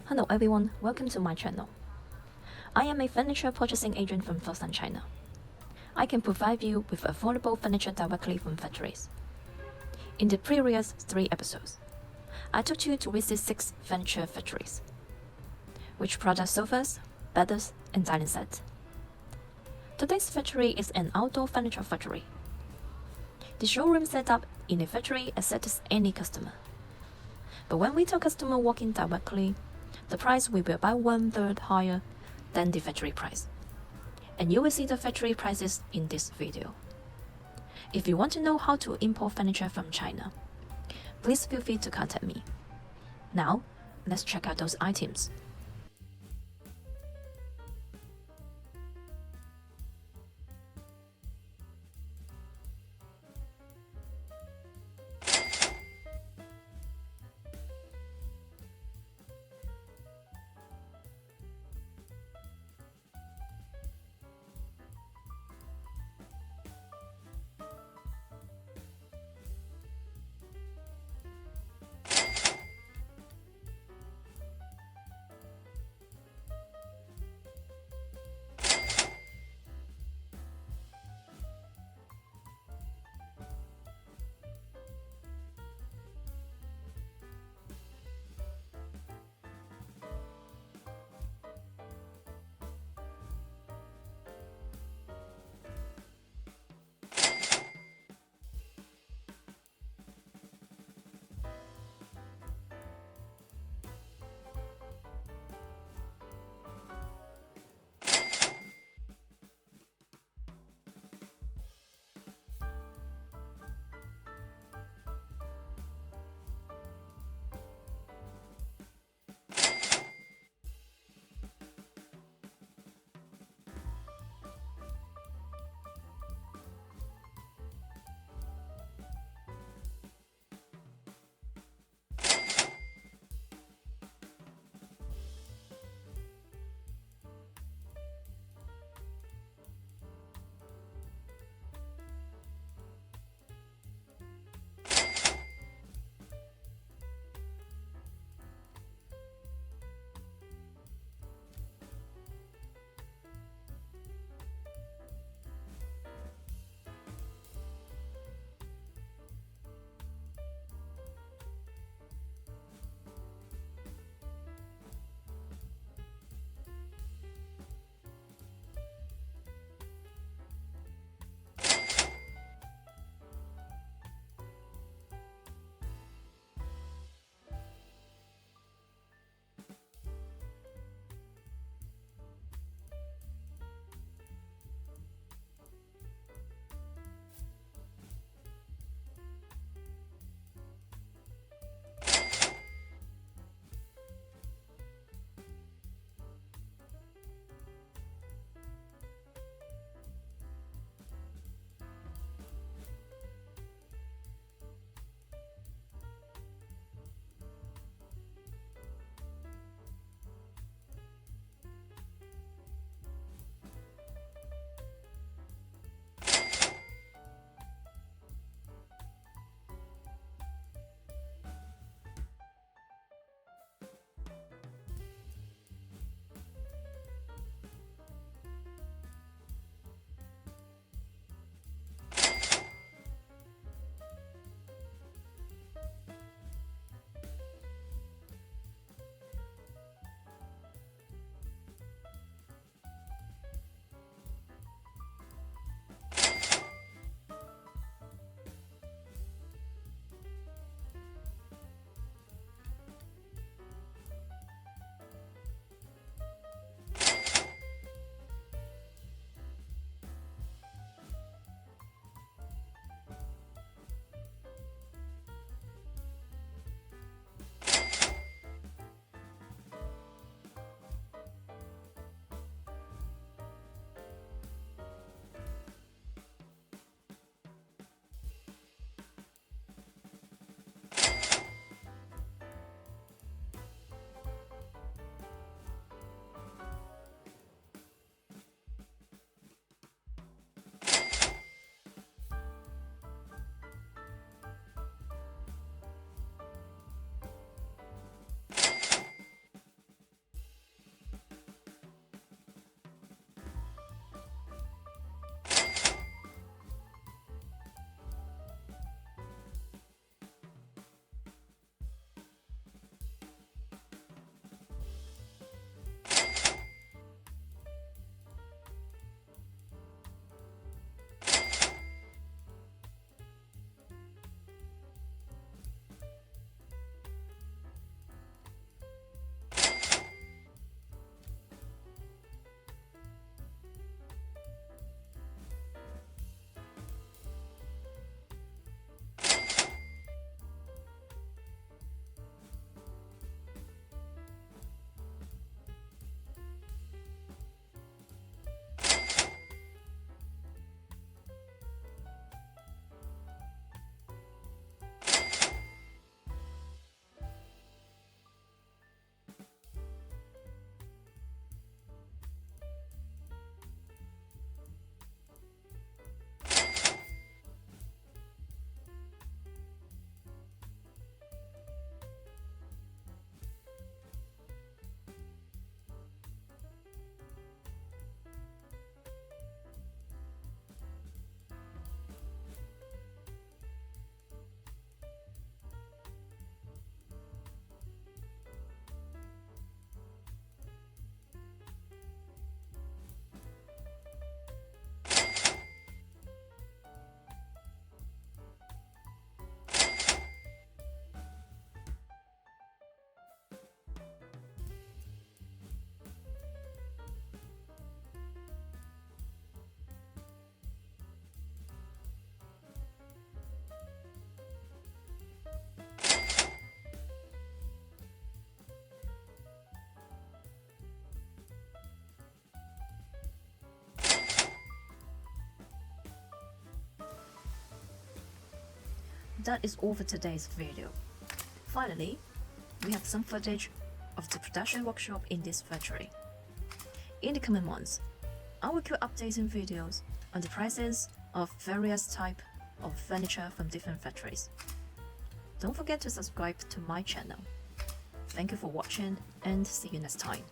Hello everyone, welcome to my channel. I am a furniture purchasing agent from Foshan, China. I can provide you with affordable furniture directly from factories. In the previous 3 episodes, I took you to visit 6 furniture factories, which produce sofas, beds, and dining sets. Today's factory is an outdoor furniture factory. The showroom setup in a factory accepts any customer. But when we tell customer walk-in directly, the price will be about 1/3 higher than the factory price. And you will see the factory prices in this video. If you want to know how to import furniture from China, please feel free to contact me. Now, let's check out those items. that is all for today's video. Finally, we have some footage of the production workshop in this factory. In the coming months, I will keep updating videos on the prices of various types of furniture from different factories. Don't forget to subscribe to my channel. Thank you for watching and see you next time.